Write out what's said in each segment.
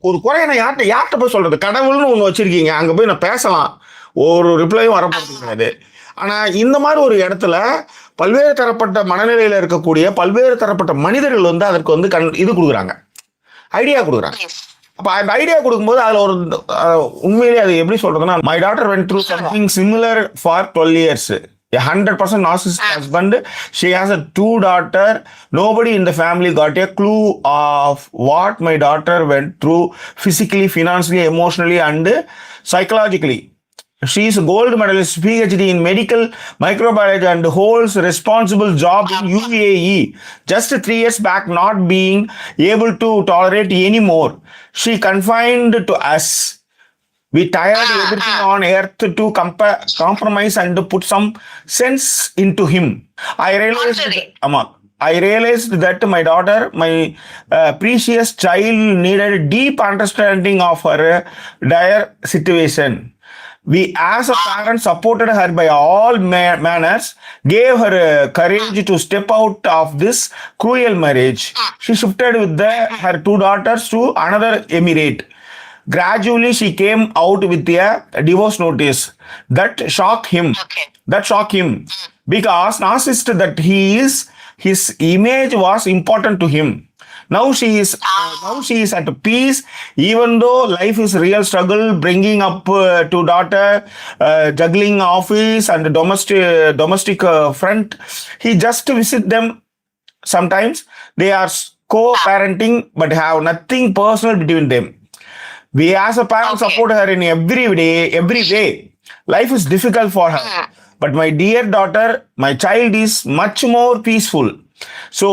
ஒரு குறைய நான் யார்கிட்ட போய் சொல்றது? கடவுள்னு ஒண்ணு வச்சிருக்கீங்க, அங்க போய் நான் பேசலாம், ஒரு ரிப்ளையும் வரப்போறது கிடையாது. ஆனா இந்த மாதிரி ஒரு இடத்துல பல்வேறு தரப்பட்ட மனநிலையில இருக்கக்கூடிய பல்வேறு தரப்பட்ட மனிதர்கள் வந்து அதற்கு வந்து இது கொடுக்குறாங்க, ஐடியா கொடுக்குறாங்க. அப்ப அந்த ஐடியா கொடுக்கும்போது அதுல ஒரு உண்மையிலேயே அது எப்படி சொல்றதுன்னா, my daughter vent through something similar for 12 years. A 100% narcissistic husband. She has a 2 daughters. Nobody in the family got a clue of what my daughter went through physically, financially, emotionally, and psychologically. She is a gold medalist, PhD in medical microbiology, and holds a responsible job in UAE. Just 3 years back, not being able to tolerate anymore, she confined to us. We tired everything on earth to compromise and put some sense into him. I realized that my daughter, my precious child, needed a deep understanding of her dire situation. We as a parent supported her by all manners, gave her courage to step out of this cruel marriage. She shifted with her 2 daughters to another emirate. Gradually, she came out with a divorce notice. That shocked him. Because narcissist that he is, his image was important to him. Now she is at peace, even though life is real struggle, bringing up 2 daughters, juggling office and domestic front. He just visit them sometimes. They are co-parenting but have nothing personal between them. We as a parent support her in every way. Life is difficult for her, but my dear daughter, my child is much more peaceful. So,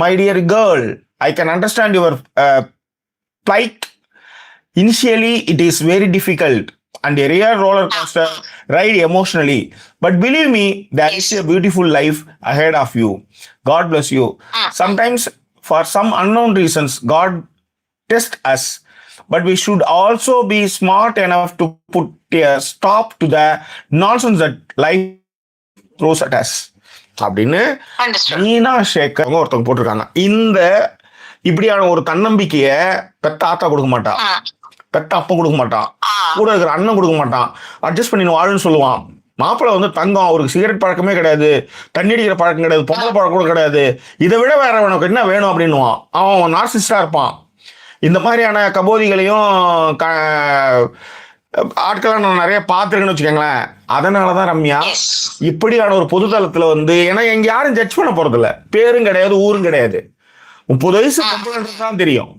my dear girl, I can understand your plight. Initially, it is very difficult and a real roller coaster ride emotionally. But believe me, there is a beautiful life ahead of you. God bless you. Sometimes, for some unknown reasons, God tests us. But we should also be smart enough to put a stop to the nonsense that life throws at us. அப்படின்னு மீனா சேகர் ஒருத்தவங்க போட்டிருக்காங்க. இந்த இப்படியான ஒரு தன்னம்பிக்கைய பெத்த ஆத்தா கொடுக்க மாட்டான், பெத்த அப்பா கொடுக்க மாட்டான், கூட இருக்கிற அண்ணன் கொடுக்க மாட்டான். அட்ஜஸ்ட் பண்ணி வாழுன்னு சொல்லுவான். மாப்பிள்ளை வந்து தங்கம், அவருக்கு சிகரெட் பழக்கமே கிடையாது, தண்ணி அடிக்கிற பழக்கம் கிடையாது, பொம்பளை பழக்கம் கூட கிடையாது, இதை விட வேற உனக்கு என்ன வேணும் அப்படின்னுவான். அவன் நார்சிஸ்டா இருப்பான். இந்த மாதிரியான கபோதிகளையும் ஆட்களை நான் நிறைய பார்த்துருக்கேன்னு வச்சுக்கோங்களேன். அதனாலதான் ரம்யா இப்படியான ஒரு பொதுதளத்துல வந்து, ஏன்னா எங்க யாரும் ஜட்ஜ் பண்ண போறது இல்லை, பேரும் கிடையாது, ஊரும் கிடையாது, 30 வயசு தான் தெரியும்.